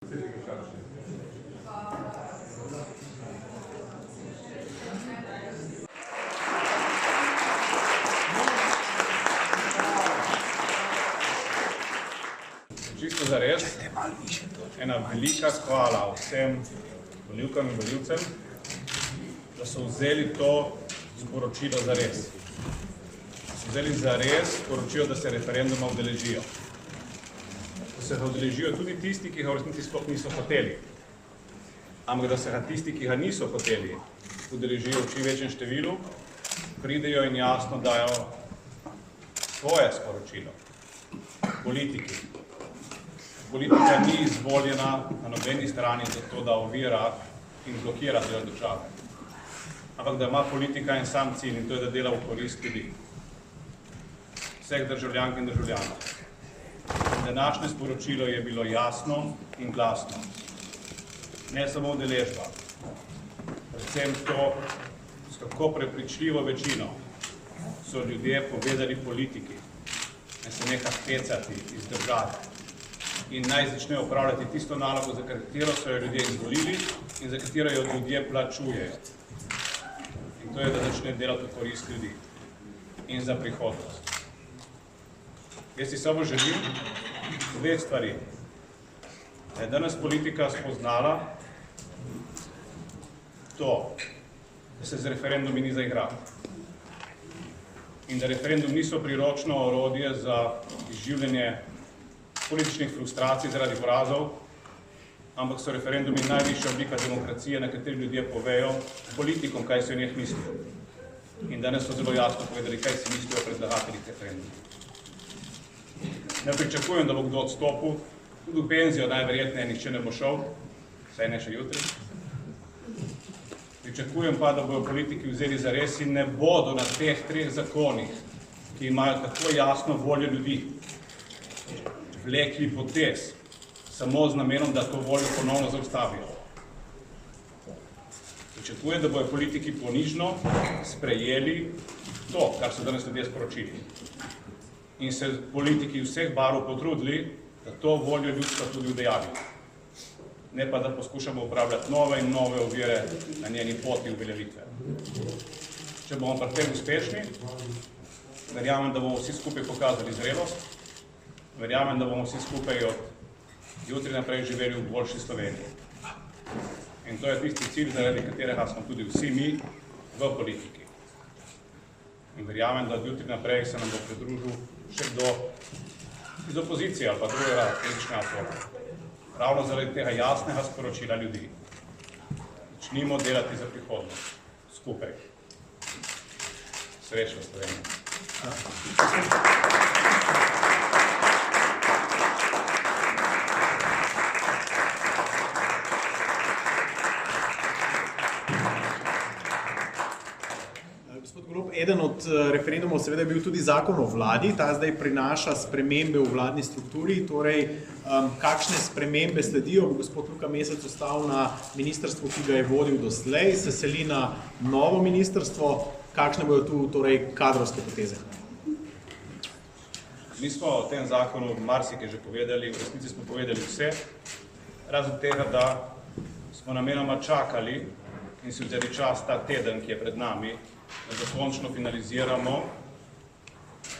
Čisto zares, ena velika hvala vsem volivkam in volivcem, da so vzeli to sporočilo zares. So vzeli zares sporočilo, da se referenduma udeležijo. Da se ga udeležijo tudi tisti, ki ga v resnici sploh niso hoteli. Ampak da se ga tisti, ki ga niso hoteli, udeležijo v čim večjem številu, pridejo in jasno dajo svoje sporočilo politiki. Politika ni izvoljena na nobeni strani zato, da ovira in blokira del države. Ampak da ima politika en sam cilj in to je, da dela v korist ljudi. Vseh državljank in državljanov. Današnje sporočilo je bilo jasno in glasno. Ne samo udeležba. Predvsem to, s kako prepričljivo večino so ljudje povedali politiki, da se neha pecati iz države in naj začne upravljati tisto nalogo, za katero so jo ljudje izvolili in za katero jo ljudje plačujejo. In to je, da začne delati v korist ljudi in za prihodnost. Jaz si samo želim dve stvari. Da je danes politika spoznala to, da se z referendumi ni zaigrati. In da referendum niso priročno orodje za izživljanje političnih frustracij zaradi porazov, ampak so referendumi najvišja oblika demokracije, na kateri ljudje povejo politikom, kaj se o njih mislijo. In danes so zelo jasno povedali, kaj si mislijo o predlagateljih referendumov. Ne pričakujem, da bo kdo odstopil, tudi v penzijo najverjetneje nihče ne bo šel, saj ne še jutri. Pričakujem pa, da bodo politiki vzeli zares in ne bodo na teh treh zakonih, ki imajo tako jasno voljo ljudi, vlekli potez samo z namenom, da to voljo ponovno zaustavijo. Pričakujem, da bodo politiki ponižno sprejeli to, kar so danes ljudje sporočili. In se politiki vseh barv potrudili, da to voljo ljudstva tudi udejavijo. Ne pa, da poskušamo upravljati nove in nove ovire na njeni poti uveljavitve. Če bomo pri tem uspešni, verjamem, da bomo vsi skupaj pokazali zrelost, verjamem, da bomo vsi skupaj od jutri naprej živeli v boljši Sloveniji. In to je tisti cilj, zaradi katerega smo tudi vsi mi v politiki. In verjamem, da od jutri naprej se nam bo pridružil še kdo iz opozicije ali pa drugega političnega pola. Ravno zaradi tega jasnega sporočila ljudi. Začnimo delati za prihodnost. Skupaj. Srečno Slovenija. Eden od referendumov seveda je bil tudi zakon o vladi, ta zdaj prinaša spremembe v vladni strukturi, torej kakšne spremembe sledijo, bo gospod Luka Mesec ostal na ministrstvu, ki ga je vodil doslej, se seli na novo ministrstvo, kakšne bodo tu torej kadrovske poteze? Mi smo o tem zakonu marsikaj že povedali, v resnici smo povedali vse, razen tega, da smo namenoma čakali in si vzeli čas ta teden, ki je pred nami, da dokončno finaliziramo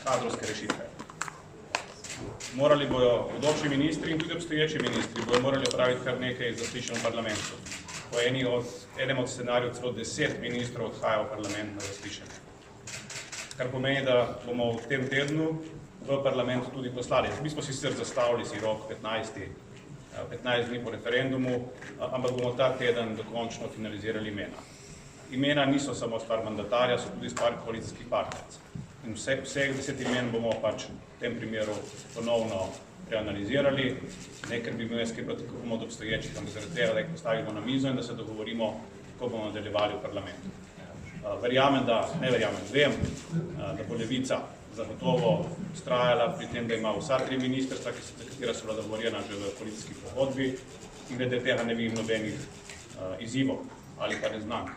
kadrovske rešitve. Morali bojo bodoči ministri in tudi obstoječi ministri bojo morali opraviti kar nekaj zaslišanj v parlamentu. Po enem od scenarijev celo 10 ministrov odhaja v parlament na zaslišanje. Kar pomeni, da bomo v tem tednu v parlamentu tudi poslali. Mi smo sicer zastavili si rok 15 dni po referendumu, ampak bomo ta teden dokončno finalizirali imena. Imena niso samo stvar mandatarja, so tudi stvar koalicijskih partneric. In vseh 10 imen bomo pač v tem primeru ponovno reanalizirali. Nekaj bi imel skaj proti kako bomo od obstoječih, ampak zaradi tega, da jih postavimo na mizo in da se dogovorimo, kako bomo nadaljevali v parlamentu. Vem, da bo Levica zagotovo vztrajala pri tem, da ima vsa 3 ministrstva, za katera so bila dogovorjena že v koalicijski pogodbi in glede tega ne vidim nobenih izzivov ali pa neznank.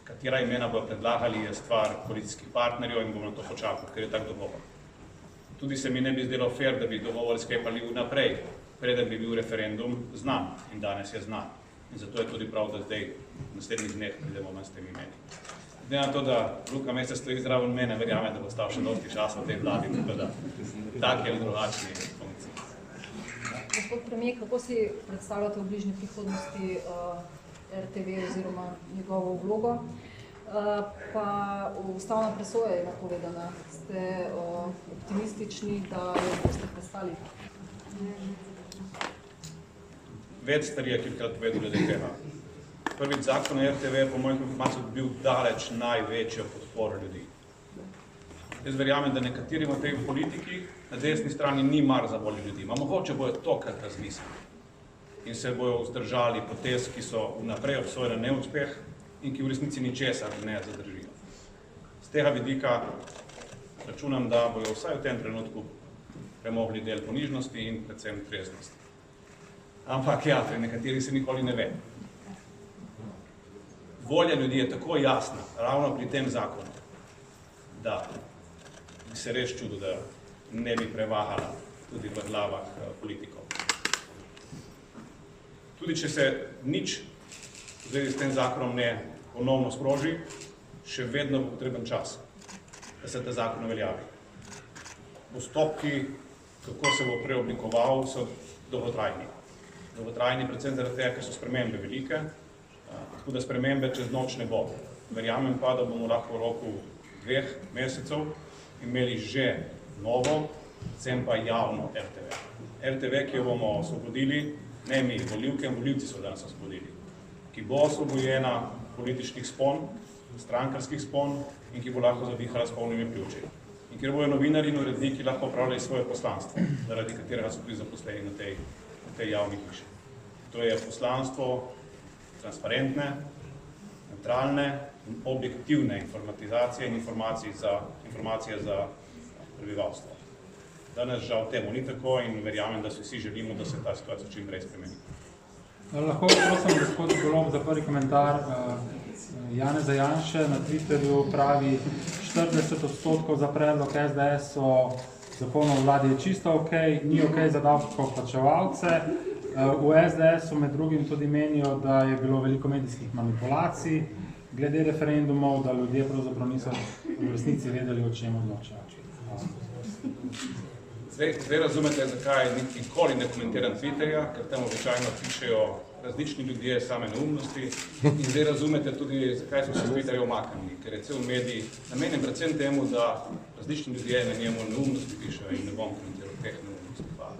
Katera imena bodo predlagali, je stvar koalicijskih partnerjev in bomo na to počakali, ker je tak dogovor. Tudi se mi ne bi zdelo fair, da bi dogovor sklepali vnaprej, preden bi bil referendum znan in danes je znan. In zato je tudi prav, da zdaj v naslednjih dneh pridemo s temi imeni. Glede na to, da Luka Mesec stoji zraven mene, verjame, da bo stal še dosti časa v tej vladi, tako da taki ali drugačni funkciji. Gospod premier, kako si predstavljate v bližnji prihodnosti RTV oziroma njegovo vlogo? Pa ustavna presoja je napovedana. Ste optimistični, da jo boste prestali? Več stvari je krat povedal glede tega. Prvič, zakon o RTV je po mojih informacijah bil daleč največjo podporo ljudi. Jaz verjamem, da nekaterim v tej politiki na desni strani ni mar za voljo ljudi. Ma mogoče bojo tokrat razmislili in se bojo vzdržali potez, ki so vnaprej obsojeni na neuspeh in ki v resnici ničesar ne zadržijo. Z tega vidika računam, da bojo vsaj v tem trenutku premogli del ponižnosti in predvsem treznosti. Ampak ja, pri nekateri se nikoli ne ve. Volja ljudi je tako jasna, ravno pri tem zakonu, da bi se res čudil, da ne bi prevahala tudi v glavah politikov. Tudi če se nič v zvezi s tem zakonom ne ponovno sproži, še vedno bo potreben čas, da se ta zakon uveljavi. Postopki, kako se bo preoblikoval, so dolgotrajni. Dolgotrajni predvsem zaradi tega, ker so spremembe velike, tako da spremembe čez noč ne bo. Verjamem pa, da bomo lahko v roku 2 mesecev imeli že novo, predvsem pa javno RTV. RTV, ki jo bomo osvobodili, ne mi, volivke in volivci so danes osvobodili, ki bo osvobojena političnih spon, strankarskih spon in ki bo lahko zadihala s polnimi pljuči. In kjer bojo novinarji in uredniki lahko opravljali svoje poslanstvo, zaradi katerega so tudi zaposleni na tej javni hiši. To je poslanstvo transparentne, neutralne in objektivne informatizacije in informacije za prebivalstvo. Danes žal temu ni tako in verjamem, da si vsi želimo, da se ta situacija čim prej spremeni. Lahko prosim, gospod Golob, za prvi komentar. Janeza Janše na Twitterju pravi 40% za predlog SDS o zakonu o vladi je čisto ok, ni ok za davkoplačevalce. V SDS-u med drugim tudi menijo, da je bilo veliko medijskih manipulacij glede referendumov, da ljudje pravzaprav niso v resnici vedeli, o čem odločajo. Zdaj razumete, zakaj nikoli ne komentiram Twitterja, ker tam običajno pišejo različni ljudje same neumnosti in zdaj razumete tudi, zakaj so se Twitterja omaknili, ker je cel medij namenjen predvsem temu, da različni ljudje na njemu neumnosti pišejo in ne bom komentiral teh neumnosti. Hvala.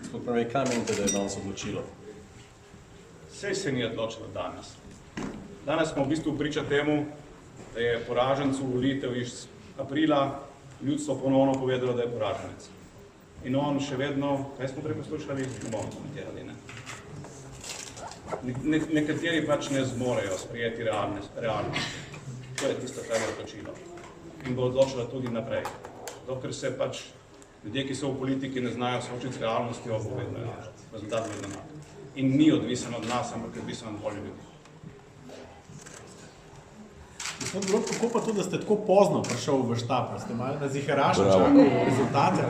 Gospod premier, kaj menite, da je danes odločilo? Sej se ni odločilo danes. Danes smo v bistvu priča temu, da je poražencu volitev iz aprila ljudstvo ponovno povedalo, da je poraženec. In on še vedno, kaj smo prej poslušali, ne bomo komentirali, ne? Nekateri pač ne zmorejo sprijeti realnosti. To je tisto, kar je odločilo. In bo odločilo tudi naprej. Dokler se pač ljudje, ki so v politiki, ne znajo soočiti z realnostjo, bo vedno rezultat vedno enak. In ni odvisen od nas, ampak je odvisen od volje ljudi. Gospod Golob, kako pa to, da ste tako pozno prišel v štab? Ste malo na ziharaša čakali rezultate?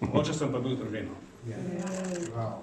Mogoče sem pa bil z družino. Bravo.